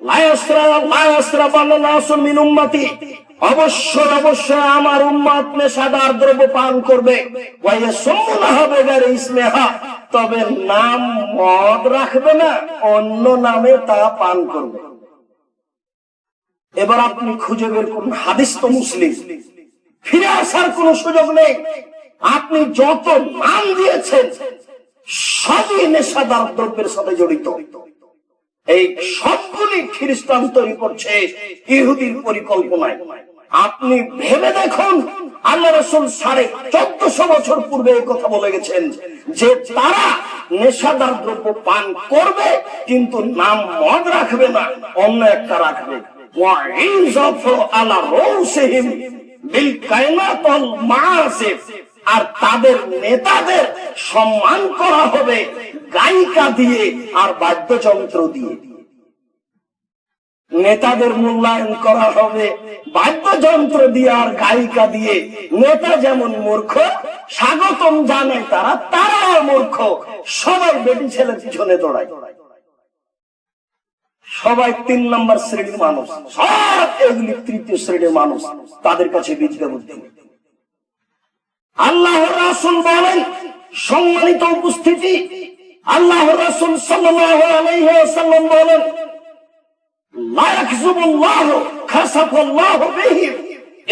লা ইয়াসরাবান্না নাসুন মিন উম্মতি, অবশ্যই অবশ্যই আমার উম্মত নেশাদার দ্রব্য পান করবে, ওয়া ইয়াসুমুনাহা বিগাইরি ইসমিহা, তবে নাম মদ রাখবে না, অন্য নামে তা পান করবে। এবার আপনি খুঁজে বের করুন, হাদিস তো মুসলিম, ফিরে আসার কোন সুযোগ নেই। আপনি যত নাম দিয়েছেন সবই নেশাদার দ্রব্যের সাথে জড়িত। এই সবগুলি খ্রিস্টান তৈরি করছে ইহুদির পরিকল্পনায়। আপনি ভেবে দেখুন, আল্লাহ রাসূল 1450 বছর পূর্বে এই কথা বলে গেছেন যে তারা নেশাদার দ্রব্য পান করবে, কিন্তু নাম মদ রাখবে না, অন্য একটা রাখবে। আর তাদের নেতাদের সম্মান করা হবে গায়িকা দিয়ে আর বাদ্যযন্ত্র দিয়ে। নেতাদের মূল্যায়ন করা হবে বাদ্যযন্ত্র দিয়ে আর গায়িকা দিয়ে। নেতা যেমন মূর্খ, স্বাগতম জানায় তারা, তারাও মূর্খ। সবাই বেটি ছেলের পিছনে দৌড়ায়, সবাই 3 নম্বর শ্রেণীর মানুষ, সব এগুলি তৃতীয় শ্রেণীর মানুষ, তাদের কাছে বিদ্যা বুদ্ধি। আল্লাহর রাসূল বলেন, সম্মানিত উপস্থিতি, আল্লাহর রাসূল সাল্লাল্লাহু আলাইহি ওয়াসাল্লাম বলেন, লা ইয়াখযুবুল্লাহু খাসাফাল্লাহু বিহিম,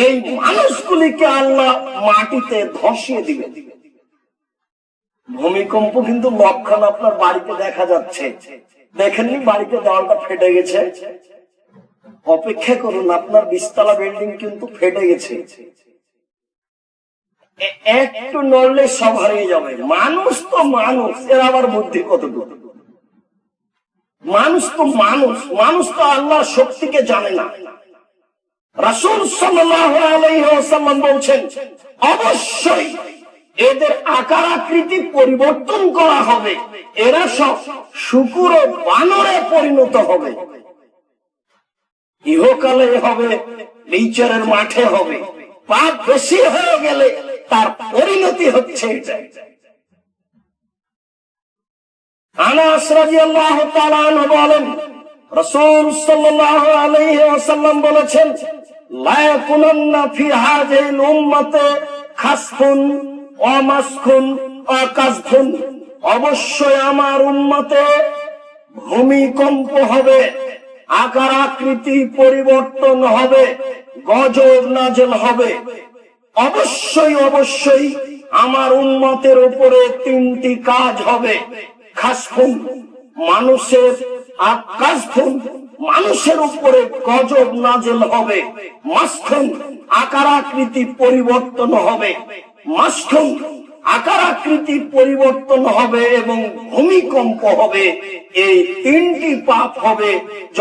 এই মানুষগুলিকে আল্লাহ মাটিতে ধসিয়ে দিবেন। ভূমিকম্প কিন্তু লক্ষণ আপনার বাড়িতে দেখা যাচ্ছে, দেখেননি? বাড়িতে দেওয়ালটা ফেটে গেছে, অপেক্ষা করুন, আপনার 20 তলা বিল্ডিং কিন্তু ফেটে গেছে। একটু নড়লে সব হারিয়ে যাবে। মানুষ তো মানুষ, এর আবার বুদ্ধি কতটুকু? মানুষ তো মানুষ, মানুষ তো আল্লাহর শক্তিকে জানে না। রাসূল সাল্লাল্লাহু আলাইহি ওয়াসাল্লাম বলছেন, অবশ্যই এদের আকার আকৃতি পরিবর্তন করা হবে, এরা সব শূকর ও বানরে পরিণত হবে। ইহকালে হবে, বিচারের মাঠে হবে। পাপ বেশি হয়ে গেলে তার পরিণতি হচ্ছে এটা। আনাস রাদিয়াল্লাহু তাআলা আনহু বলেন, রাসূল সাল্লাল্লাহু আলাইহি ওয়াসাল্লাম বলেছেন, লা ইয়াকুনান্না ফি হাযিহিল উম্মতি খাসফুন ওয়া মাসখুন ওয়া কাযফুন, অবশ্যই আমার উম্মতে ভূমিকম্প হবে, আকার আকৃতি পরিবর্তন হবে, গজব নাযিল হবে। অবশ্যই অবশ্যই আমার উম্মতের উপরে 3টি কাজ হবে। খাসফুন মানুষের, আর কাযফুন মানুষের উপরে গজব নাযিল হবে। মাসখুন আকার আকৃতি পরিবর্তন হবে। মাসখুন আকার আকৃতি পরিবর্তন হবে এবং ভূমিকম্প হবে। এই 3টি পাপ হবে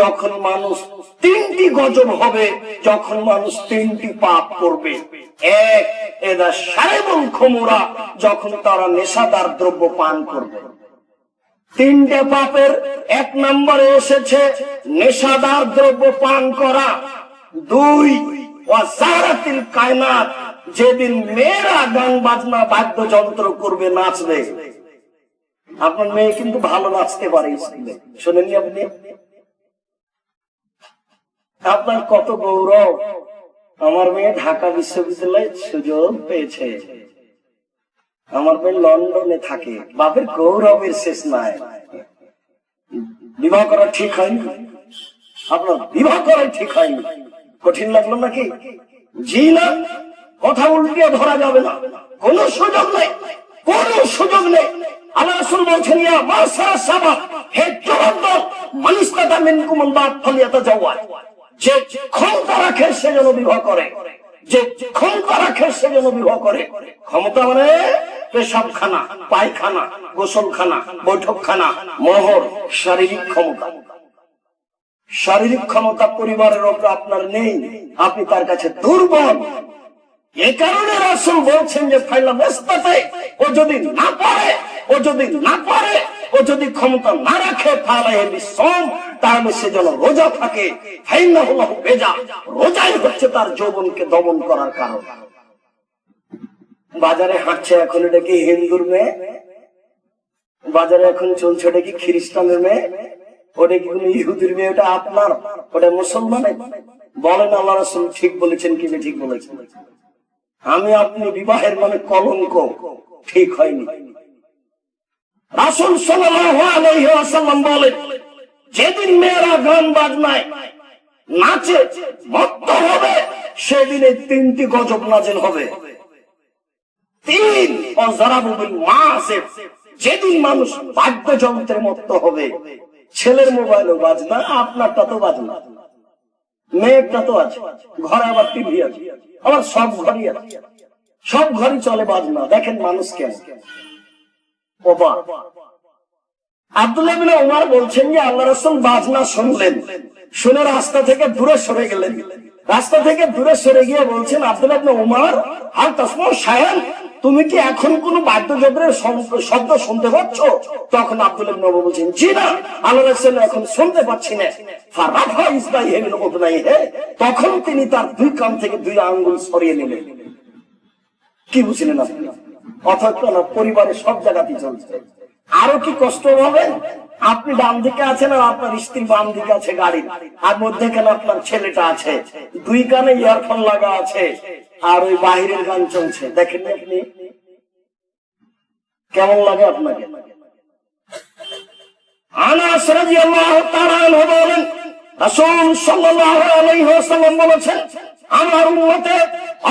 যখন মানুষ, 3টি গজব হবে যখন মানুষ 3টি পাপ করবে। এক, এদা শারিবুল খুমরা, যখন তারা নেশাদার দ্রব্য পান করবে। 3টে পাপের 1 নম্বরে এসেছে নেশাদার দ্রব্য পান করা। দুই, ওয়াজারাতিল কায়নাত, যেদিন মেয়েরা গান বাজনা বাদ্যযন্ত্র করবে, নাচবে। আপনার মেয়ে কিন্তু ভালো নাচতে পারে স্কুলে, শোনেননি আপনি? আপনার কত গৌরব, আমার মেয়ে ঢাকা বিশ্ববিদ্যালয়ে সুযোগ পেয়েছে, আমার মেয়ে লন্ডনে থাকে। বাপের গৌরবের শেষ নাই। বিবাহ করা ঠিক হয়নি, আপনার বিবাহ করাই ঠিক হয়নি। কঠিন লাগলো নাকি? জি না, কথা উল্টিয়ে ধরা যাবে না, কোন সুযোগ নেই, কোন সুযোগ নেই। আল্লাহ রাসূল বলছেন, ইয়া মাশাআ শাবাব, হে যুবক, মান ইসতাতা মিনকুমুল বাত ফালিয়াতাজাওয়াজ, যে ক্ষমতা রাখে সে যেন বিবাহ করে, যে ক্ষমতা রাখে সে যেন বিবাহ করে। ক্ষমতা মানে পেশাবখানা, পায়খানা, গোসলখানা, বৈঠকখানা, মোহর, শারীরিক ক্ষমতা। শারীরিক ক্ষমতা পরিবারের ওপর আপনার নেই, আপনি তার কাছে দুর্বল। এ কারণে রাসূল বলছেন যে ফাইলাম ইসতাতা, ও যদি না পারে, ও যদি না পারে, ও যদি ক্ষমতা না রাখে, ফালাইহি বিসওম, তাহলে সে যেন রোজা থাকে। ফাইন্নাহু লাহু বেজা, রোজাই হচ্ছে তার যৌবনকে দমন করার কারণ। বাজারে হাঁটছে এখন, এটা কি হিন্দুর মেয়ে? বাজারে এখন চলছে, ওটা কি খ্রিস্টানের মেয়ে? ওটা কি কোন ইহুদির মেয়ে? ওটা আপনার, ওটা মুসলমানের। বলেন আল্লাহ রাসূল ঠিক বলেছেন কি ঠিক বলেছেন? আমি আপনি বিবাহের মানে কলঙ্ক, ঠিক হয়নি। রাসূল সাল্লাল্লাহু আলাইহি ওয়াসাল্লাম বলেন, যেদিন মেয়েরা গান বাজনায় নাচে মত্ত হবে, সেদিনে 3টি গজব নাযিল হবে। 3, যেদিন মানুষ বাদ্যযন্ত্রের মত্ত হবে। ছেলের মোবাইলও বাজনা, আপনারটা তো বাজনা, মেয়েরটা তো আছে, ঘরে আবার টিভি আছে, আবার সব ঘরই আছে, সব ঘরই চলে বাজনা। দেখেন মানুষ কেন। আব্দুল্লাহ ইবনে উমর বলছেন যে আল্লাহ রাসূল বাজনা শুনলেন, শুনে রাস্তা থেকে দূরে সরে গেলেন। রাস্তা থেকে দূরে সরে গিয়ে বলছেন, আব্দুল্লাহ ইবনে উমর, হাল তাসমু শায়ান, তুমি কি এখন কোন বাদ্যযন্ত্রের শব্দ শুনতে পাচ্ছ? তখন আব্দুল্লাহ ইবনে উমর বলছেন, জি না, আল্লাহ রাসূল এখন শুনতে পাচ্ছি না। ফারাফা ইসবাইহি মিন উযনাইহি, তখন তিনি তার 2 কান থেকে 2 আঙ্গুল সরিয়ে নিলেন। কি বুঝলেন আপনি? অথচ পরিবারের সব জায়গাতেই চলছে। আরো কি কষ্ট হবে? আপনি ডান দিকে আছেন আর আপনার স্ত্রী বাম দিকে আছে গাড়ির, আর মধ্যেখানে আপনার ছেলেটা আছে, 2 কানে ইয়ারফোন লাগা আছে, আর ওই বাহিরের গান চলছে। দেখেন আপনি কেমন লাগে আপনাকে? আনাস রাদিয়াল্লাহু তাআলা আনহু বলেন, রাসূল সাল্লাল্লাহু আলাইহি ওয়াসাল্লাম বলেছেন, আমার উম্মতে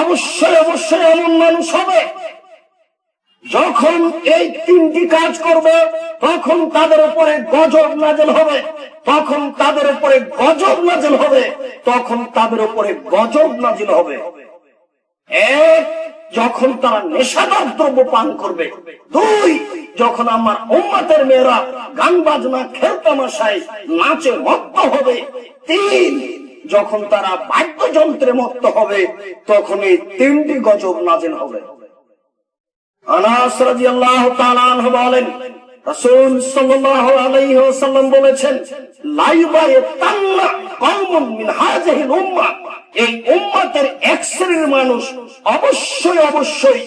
অবশ্যই অবশ্যই এমন মানুষ হবে, যখন এই 3টি কাজ করবে তখন তাদের উপরে গজব নাযিল হবে, তখন তাদের উপরে গজব নাযিল হবে, তখন তাদের উপরে গজব নাযিল হবে। 1, যখন তারা নেশাদার দ্রব্য পান করবে। 2, যখন আমার উম্মতের মেয়েরা গান বাজনা খেলতামাশায় নাচে মত্ত হবে। 3, যখন তারা বাদ্যযন্ত্রে মত্ত হবে, তখন এই 3টি গজব নাযিল হবে। আনাস রাদিয়াল্লাহু তাআলা আনহু বলেন, রাসূল সাল্লাল্লাহু আলাইহি ওয়াসাল্লাম বলেছেন, লা ইউবাইতান্না কওমুন মিন হাযিহিল উম্মাহ, এই উম্মতের এক শ্রেণীর মানুষ অবশ্যই অবশ্যই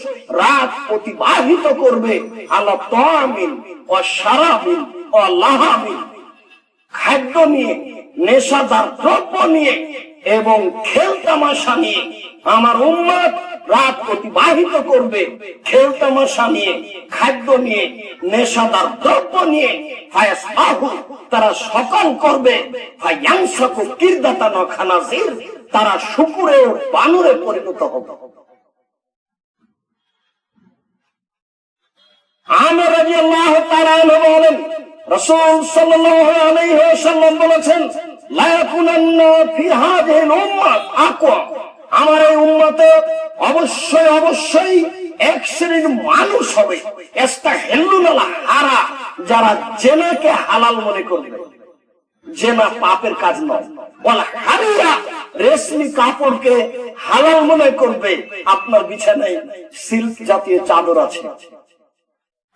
রাত অতিবাহিত করবে আলা তাআমিন ওয়া শারাবিন ওয়া লাহাবিন, খাদ্য নিয়ে, নেশাদার দ্রব্য নিয়ে এবং খেলতামাশা নিয়ে। আমার উম্মত রাত অতিবাহিত করবে খেলতামাশা নিয়ে, খাদ্য নিয়ে, নেশাদার দ্রব্য নিয়ে। ফায়াসবাহু, তারা সকাল করবে। ফায়ানসাকু কিরদাতান ওয়া খানাজির, তারা শুকুরে ও বানরে পরিণত হবে। আমর রাদিয়াল্লাহু তাআলা আনহু বলেন, রাসূল সাল্লাল্লাহু আলাইহি ওয়াসাল্লাম বলেছেন, লা ইয়াকুনান্না ফি হাযিহিল উম্মাহ আকওয়া, আমার এই উম্মতে অবশ্যই অবশ্যই এক শ্রেণীর মানুষ হবে, ইস্তাহিল্লুল হারা, যারা জেনাকে হালাল মনে করবে। জেনা পাপের কাজ নয়। ওয়াল হারিয়া, রেশমি কাপড়কে হালাল মনে করবে। আপনার বিছানায় সিল্ক জাতীয় চাদর আছে,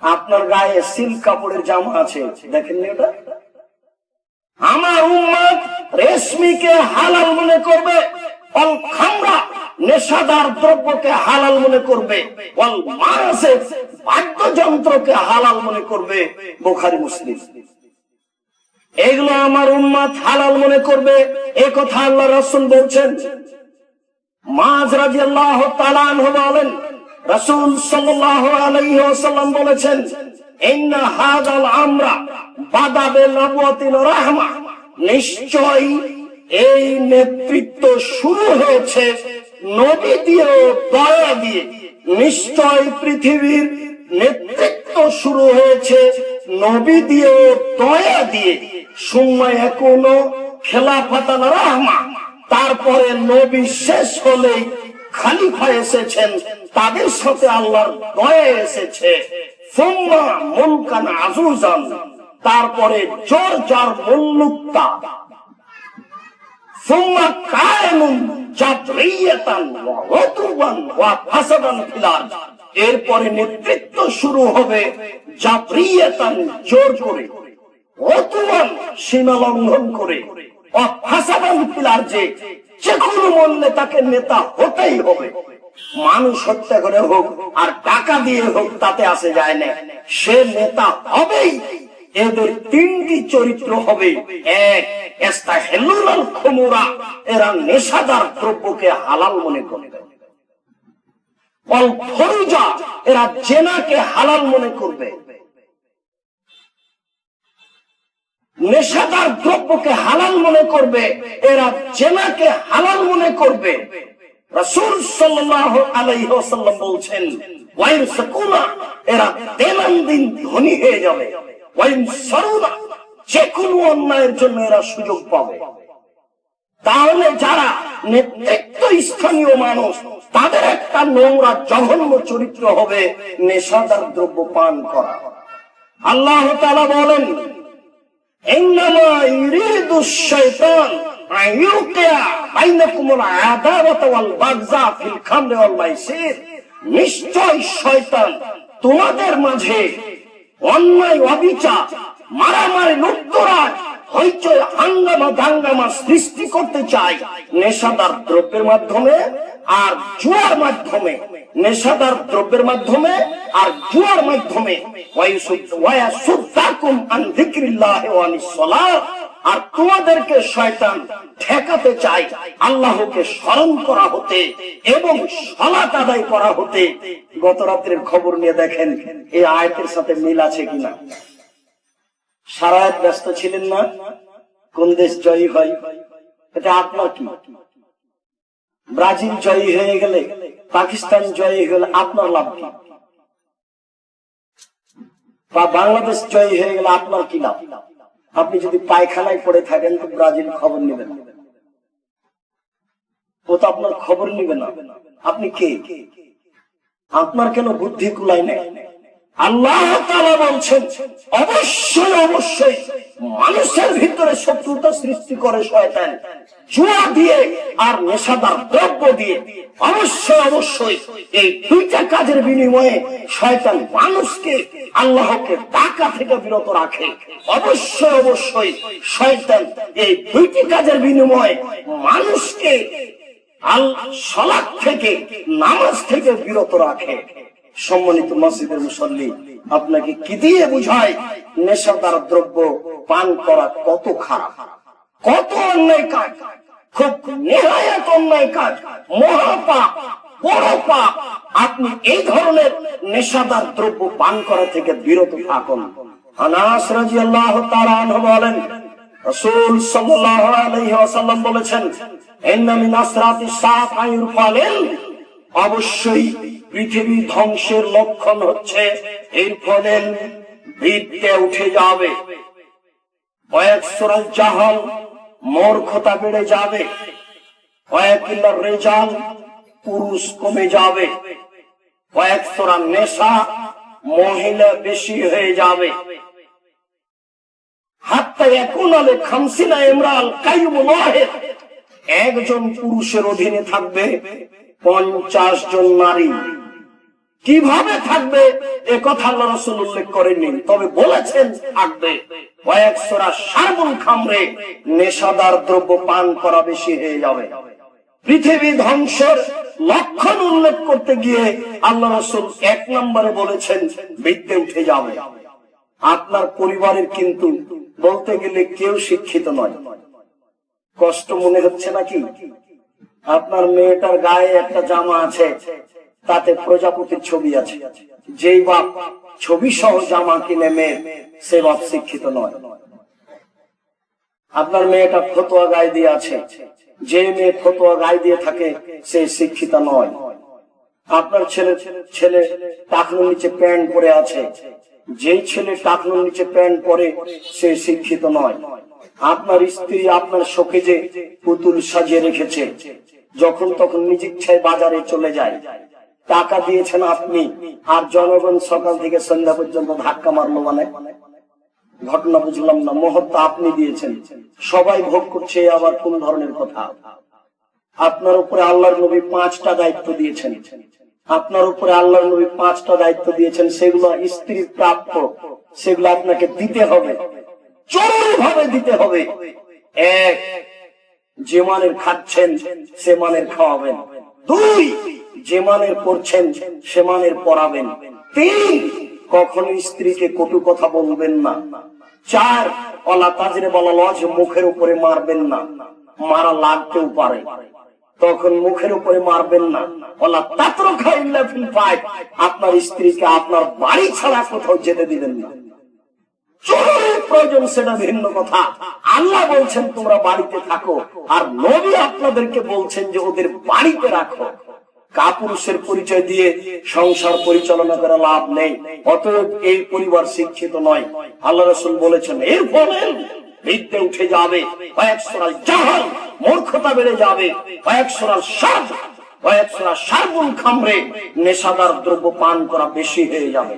আপনার গায়ে সিল্ক কাপড়ের জামা আছে, দেখেননি ওটা? আমার উম্মত রেশমিকে হালাল মনে করবে, অল খামরা নেশাদার দ্রব্যকে হালাল মনে করবে, অল মাসির বাদ্যযন্ত্রকে হালাল মনে করবে। বুখারী মুসলিম। এগুলো আমার উম্মত হালাল মনে করবে, এ কথা আল্লাহ রাসূল বলছেন। মায রাদিয়াল্লাহু তাআলা আনহু বলেন, রাসূল সাল্লাল্লাহু আলাইহি ওয়াসাল্লাম বলেছেন, ইন্না হাযাল আমরা বাদা বিনবুওয়াতির রাহমা, নিশ্চয় এই নেতৃত্ব শুরু হয়েছে নবী দিয়ে, দয়া দিয়ে। নিশ্চয় পৃথিবীর নেতৃত্ব শুরু হয়েছে নবী দিয়ে, দয়া দিয়ে। সময় এখনো খেলাফাতান রাহমা, তারপরে নবী শেষ হলেই খলিফা এসেছেন, তাদের সাথে আল্লাহর দয়া এসেছে। সুম্মা মুলকান আযুজান, তারপরে জোর জার মুল্লুকতা। সুম্মা কায়নুন জাবরিয়াতান ওয়া উতুবান ওয়া ফাসাদান ফিল আরদ, এরপরে নেতৃত্ব শুরু হবে জাবরিয়াতান, জোর করে, উতুবান সীমা লঙ্ঘন করে, ওয়া ফাসাদান ফিল আরদ, যে কোনো মূল্যে তাকে নেতা হতেই হবে। মানুষ হত্যা করে হোক আর টাকা দিয়ে হোক, তাতে আসে যায় না, সে নেতা হবেই। এদের তিনটি চরিত্র হবে। এক, ইস্তাহিলুল খুমুরা, এরা নেশাদার দ্রব্যকে হালাল মনে করবে। ওয়াল ফুরুজা, এরা জেনাকে হালাল মনে করবে। নেশাদার দ্রব্যকে হালাল মনে করবে, এরা জেনাকে হালাল মনে করবে। রাসূল সাল্লাল্লাহু আলাইহি ওয়াসাল্লাম বলছেন, ওয়াইনসাকুনা, এরা দৈনন্দিন ধনী হয়ে যাবে। ওয়াইনসারুনা, যে কোনো অন্যায়ের জন্য এরা সুযোগ পাবে। তাহলে যারা নেতৃত্ব স্থানীয় মানুষ, তাদের একটা নোংরা জঘন্য চরিত্র হবে নেশাদার দ্রব্য পান করা। আল্লাহ তাআলা বলেন, ইন্নামা ইউরিদুশ শাইতান আন ইউকিয়া বাইনাকুমুল আদাওয়াতা ওয়াল বাগযা ফিল খামরি ওয়াল মাইসির, নিশ্চয় শয়তান তোমাদের মাঝে অন্যায়, অবিচার, মারামারি, লুটতরাজ, হইচই, হাঙ্গামা দাঙ্গামা সৃষ্টি করতে চায় নেশাদার দ্রব্যের মাধ্যমে আর জুয়ার মাধ্যমে। নেশাদার দ্রব্যের মাধ্যমে আর জুয়ার মাধ্যমে। ওয়ায়াসুদ্দাকুম আন যিকরিল্লাহি ওয়া আনিস সালাত, আর তোমাদেরকে শয়তান ঠেকাতে চায় আল্লাহকে স্মরণ করা হতে এবং সালাত আদায় করা হতে। গত রাত্রের খবর নিয়ে দেখেন এই আয়াতের সাথে মিল আছে কিনা। সারা রাত ব্যস্ত ছিলেন না, কোন দেশ জয়ী হয়, এটা আপনার কি? ব্রাজিল জয়ী হয়ে গেলে, পাকিস্তান জয়ী হয়ে গেলে আপনার লাভ কি? বা বাংলাদেশ জয়ী হয়ে গেলে আপনার কি লাভ? আপনি যদি পায়খানায় পড়ে থাকেন তো ব্রাজিল খবর নেবেন, ও তো আপনার খবর নিবে না। আপনি কে? আপনার কেন বুদ্ধি কুলায় নেই? আল্লাহ তাআলা বলছেন, অবশ্যই অবশ্যই মানুষের ভিতরে শত্রুতা সৃষ্টি করে শয়তান জুয়া দিয়ে আর নেশাদার দ্রব্য দিয়ে। অবশ্যই অবশ্যই এই দুইটা কাজের বিনিময়ে শয়তান মানুষকে আল্লাহকে ডাকা থেকে বিরত রাখে। অবশ্যই অবশ্যই শয়তান এই দুইটি কাজের বিনিময়ে মানুষকে সালাত থেকে, নামাজ থেকে বিরত রাখে। সম্মানিত মসজিদের মুসল্লি, আপনাকে কি দিয়ে বুঝায় নেশাদার দ্রব্য পান করা কত খারাপ, কত অন্যায় কাজ, খুব নেহায়াত অন্যায় কাজ, মহাপাপ, বড় পাপ। আপনি এই ধরনের নেশাদার দ্রব্য পান করা থেকে বিরত থাকুন। আনাস রাদিয়াল্লাহু তাআলা আনহু বলেন, রাসূল সাল্লাল্লাহু আলাইহি ওয়াসাল্লাম বলেছেন, ইন্না মিন আসরাতিস সাআত আয়ুরফালিল, অবশ্যই পৃথিবী ধ্বংসের লক্ষণ হচ্ছে এর ফলে বৃদ্ধে উঠে যাবে। ওয়াকসুরাল জাহাল, মূর্খতা বেড়ে যাবে। ওয়াকিল্লার রিজাল, পুরুষ কমে যাবে। ওয়াকসুরান নেশা, মহিলা বেশি হয়ে যাবে। হাত্তা ইয়াকুনালে খামসিনা ইমরাল কাইয়ুমুল ওয়াহিদ, একজন পুরুষের অধীনে থাকবে 50 জন নারী। কিভাবে থাকবে এ কথা আল্লাহ রাসূল উল্লেখ করেননি, তবে বলেছেন থাকবে। ওয়াকসুরা শারবুল খামরে, নেশাদার দ্রব্য পান করা বেশি হয়ে যাবে। পৃথিবী ধ্বংসের লক্ষণ উল্লেখ করতে গিয়ে আল্লাহ রাসূল 1 নম্বরে বলেছেন বিদ্যে উঠে যাবে। আপনার পরিবারের কিন্তু বলতে গেলে কেউ শিক্ষিত নয়। কষ্ট মনে হচ্ছে নাকি? আপনার মেয়েটার গায়ে একটা জামা আছে, তাতে প্রজাপতির ছবি আছে। যেই বাপ ছবি সহ জামা কিনে মেয়ে, সে বাপ শিক্ষিত নয়। আপনার মেয়েটা ফতোয়া গায়ে দিয়ে আছে, যে মেয়ে ফতোয়া গায়ে দিয়ে থাকে সে শিক্ষিত নয়। আপনার ছেলে টাকনুর নিচে প্যান্ট পরে আছে, যেই ছেলে টাকনুর নিচে প্যান্ট পরে সে শিক্ষিত নয়। আপনার স্ত্রী আপনার শোকে যে পুতুল সাজিয়ে রেখেছে, যখন তখন নিজ ইচ্ছায় বাজারে চলে যায়, টাকা দিয়েছেন আপনি, আর জনগণ সকাল থেকে সন্ধ্যা পর্যন্ত ধাক্কা মারলো, মানে ঘটনা বুঝলাম না। মুহূর্ত আপনি দিয়েছেন, সবাই ভোগ করছে, আবার কোন ধরনের কথা? আপনার উপরে আল্লাহর নবী 5টা দায়িত্ব দিয়েছেন। আপনার উপরে আল্লাহর নবী 5টা দায়িত্ব দিয়েছেন, সেগুলো স্ত্রীর প্রাপ্য, সেগুলো আপনাকে দিতে হবে, জরুরি ভাবে দিতে হবে। 1, যে মানের খাচ্ছেন সে মানের খাওয়াবেন। 2, যে মানের পড়ছেন সে মানের পড়াবেন। 3, কখনো স্ত্রীকে কটু কথা বলবেন না। 4, অলা তাজরে বলা লজ, মুখের উপরে মারবেন না, মারা লাগতেও পারে, তখন মুখের উপরে মারবেন না। ওলা তাতরুকা ইল্লা ফিল বাইত, আপনার স্ত্রীকে আপনার বাড়ি ছাড়া কোথাও যেতে দিবেন না। জরুরি প্রয়োজন সেটা ভিন্ন কথা। আল্লাহ বলছেন তোমরা বাড়িতে থাকো, আর নবী আপনাদেরকে বলছেন যে ওদের বাড়িতে রাখো। কাপুরুষের পরিচয় দিয়ে সংসার পরিচালনা করা লাভ নেই। অতএব এই পরিবার শিক্ষিত নয়। আল্লাহ রাসূল বলেছেন এর ফলে বিদ্যে উঠে যাবে, ওয়ায়াকসুরাল জাহাল, মূর্খতা বেড়ে যাবে, ওয়ায়াকসুরাল শারব, ওয়ায়াকসুরাল শারবুল খামরে, নেশাদার দ্রব্য পান করা বেশি হয়ে যাবে।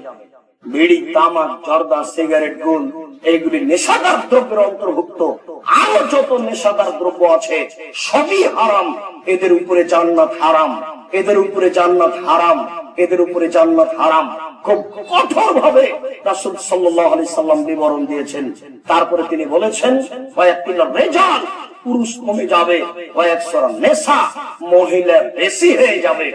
বিড়ি, তামাক, জর্দা, সিগারেট, গুল, এইগুলি নেশাদার দ্রব্যের অন্তর্ভুক্ত। আরো যত নেশাদার দ্রব্য আছে সবই হারাম। এদের উপরে জান্নাত হারাম, এদের উপরে জান্নাত হারাম, এদের উপরে জান্নাত হারাম। খুব কঠোর ভাবে রাসূল সাল্লাল্লাহু আলাইহি সাল্লাম বিবরণ দিয়েছেন। তারপরে তিনি বলেছেন ওয়ায়াকিলার রিজাল, পুরুষ কমে যাবে, ওয়ায়াকসুরা নেশা, মহিলা বেশি হয়ে যাবে।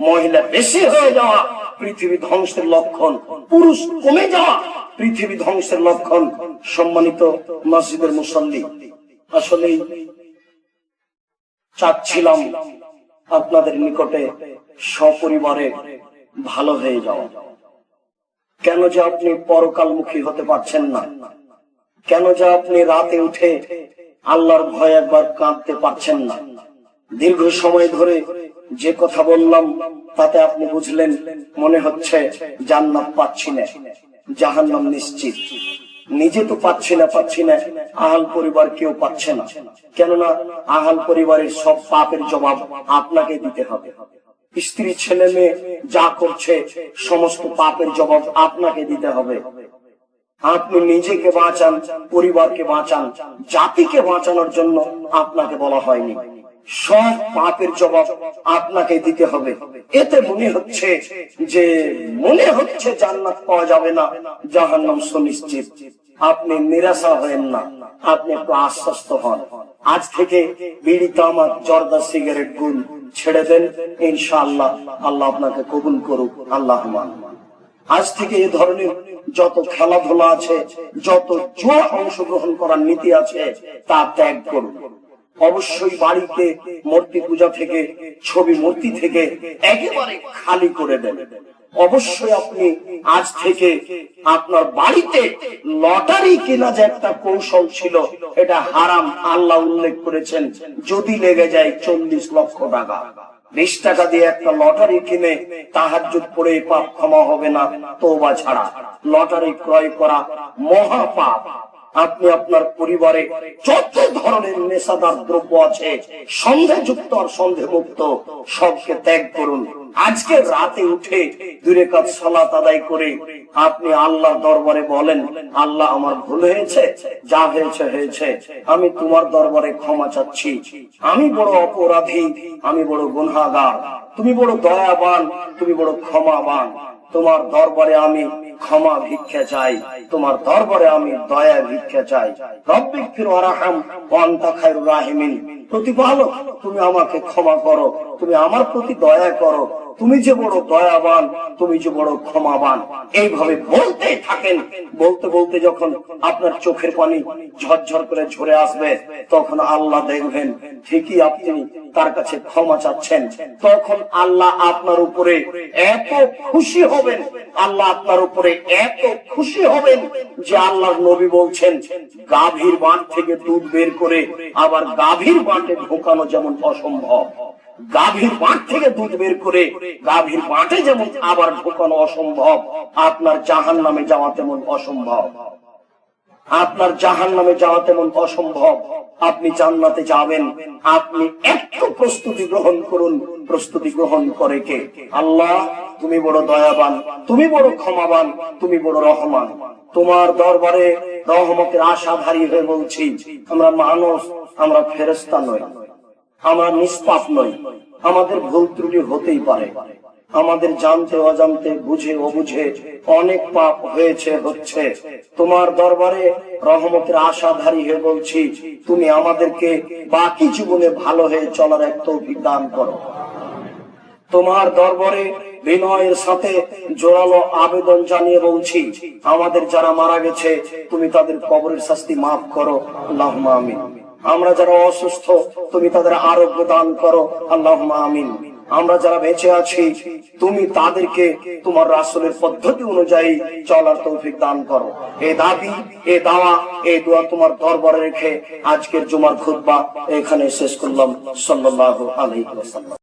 মহিলা বেশি হয়ে যাওয়া পৃথিবী ধ্বংসের লক্ষণ, পুরুষ কমে যাওয়া পৃথিবী ধ্বংসের লক্ষণ। সম্মানিত মসজিদের মুসল্লি, আসলে চাচ্ছিলাম আপনাদের নিকটে সপরিবারে ভালো হয়ে যাওয়া। কেন যে আপনি পরকালমুখী হতে পারছেন না? কেন যে আপনি রাতে উঠে আল্লাহর ভয়ে একবার কাঁদতে পারছেন না? দীর্ঘ সময় ধরে যে কথা বললাম তাতে আপনি বুঝলেন মনে হচ্ছে জান্নাত পাচ্ছি না, জাহান্নাম নিশ্চিত। নিজে তো পাচ্ছি না, আহাল পরিবার কেউ পাচ্ছে না। কেননা আহাল পরিবারের সব পাপের জবাব আপনাকে দিতে হবে। স্ত্রী, ছেলে মেয়ে যা করছে সমস্ত পাপের জবাব আপনাকে দিতে হবে। আপনি নিজেকে বাঁচান, পরিবারকে বাঁচান, জাতিকে বাঁচানোর জন্য আপনাকে বলা হয়নি। সব পাপের জবাব আপনাকে দিতে হবে। এতে মনে হচ্ছে জান্নাত পাওয়া যাবে না, জাহান্নাম সুনিশ্চিত। আপনি নিরাশা হবেন না, আপনি একটু আশ্বস্ত হন। আজ থেকে বিড়ি, তামাক, জর্দা, সিগারেট, গুল ছেড়ে দেন, ইনশাআল্লাহ আল্লাহ আপনাকে কবুল করুক। আল্লাহুম্মা। আজ থেকে এই ধরনের যত খেলাধুলা আছে, যত জুয়া অংশগ্রহণ করার নীতি আছে তা ত্যাগ করুন। অবশ্যই বাড়িতে মূর্তি পূজা থেকে, ছবি মূর্তি থেকে একেবারে খালি করে দেন। অবশ্যই আপনি আজ থেকে আপনার বাড়িতে লটারি কেনা যে একটা কৌশল ছিল, এটা হারাম। আল্লাহ উল্লেখ করেছেন যদি লেগে যায় 40 লক্ষ টাকা। 20 টাকা দিয়ে একটা লটারি কিনে তাহাজ্জুদ পড়ে পাপ ক্ষমা হবে না তওবা ছাড়া। লটারি ক্রয় করা মহা পাপ। আপনি আপনার পরিবারে যত ধরনের নেশাদার দ্রব্য আছে, সন্দেহযুক্ত আর সন্দেহমুক্ত, সবকে ত্যাগ করুন। আজকে রাতে উঠে 2 রাকাত সালাত আদায় করে আপনি আল্লাহর দরবারে বলেন, আল্লাহ আমার ভুল হয়েছে, যা হয়েছে হয়েছে, আমি তোমার দরবারে ক্ষমা চাচ্ছি। আমি বড় অপরাধী, আমি বড় গুনাহগার, তুমি বড় দয়াবান, তুমি বড় ক্ষমাবান। তোমার দরবারে আমি ক্ষমা ভিক্ষা চাই, তোমার দরবারে আমি দয়া ভিক্ষা চাই। রব্বিগফির ওয়ারহাম ওয়া আনতা খায়রুর রাহিমিন। প্রতিপালক তুমি আমাকে ক্ষমা করো, তুমি আমার প্রতি দয়া করো, তুমি যে বড় দয়াবান, তুমি যে বড় ক্ষমাবান। এইভাবে বলতে থাকেন। বলতে বলতে যখন আপনার চোখের পানি ঝরঝর করে ঝরে আসবে, তখন আল্লাহ দেখবেন ঠিকই আপনি তার কাছে ক্ষমা চাচ্ছেন। তখন আল্লাহ আপনার উপরে এত খুশি হবেন, আল্লাহ আপনার উপরে এত খুশি হবেন যে আল্লাহর নবী বলছেন, গাভীর বাঁট থেকে দুধ বের করে আবার গাভীর বাঁটে ঢোকানো যেমন অসম্ভব, গাভীর বাঁট থেকে দুধ বের করে গাভীর বাঁটে যেমন আবার ঢোকানো অসম্ভব, আপনার জাহান্নামে যাওয়া তেমন অসম্ভব, আপনার জাহান্নামে যাওয়া তেমন অসম্ভব। আপনি জান্নাতে যাবেন, আপনি একটু প্রস্তুতি গ্রহণ করুন। প্রস্তুতি গ্রহণ করে কে? আল্লাহ তুমি বড় দয়াবান, তুমি বড় ক্ষমাবান, তুমি বড় রহমান। তোমার দরবারে রহমতের আশাধারী হয়ে বলছি, আমরা মানুষ, আমরা ফেরেশতা নই, আমরা নিষ্পাপ নই, আমাদের ভুল ত্রুটি হতেই পারে, আমাদের জানতে অজান্তে বুঝে অবুঝে অনেক পাপ হয়েছে, হচ্ছে। তোমার দরবারে রহমতের আশাধারী হয়ে বলছি, তুমি আমাদেরকে বাকি জীবনে ভালো হয়ে চলার এক তৌফিক দান করো। তোমার দরবারে বিনয়ের সাথে জোরালো আবেদন জানিয়ে বলছি, আমাদের যারা মারা গেছে তুমি তাদের কবরের শাস্তি মাফ করো, আল্লাহুম্মা আমিন। আমরা যারা অসুস্থ তুমি তাদের আরোগ্য দান করো, আল্লাহুম্মা আমিন। আমরা যারা বেঁচে আছি তুমি তাদেরকে তোমার রাসূলের পদ্ধতি অনুযায়ী চলার তৌফিক দান করো। এই দাবি, এই দাওয়া, এই দোয়া তোমার দরবারে রেখে আজকের জুমার খুতবা এখানে শেষ করলাম। সাল্লাল্লাহু আলাইহি ওয়াসাল্লাম।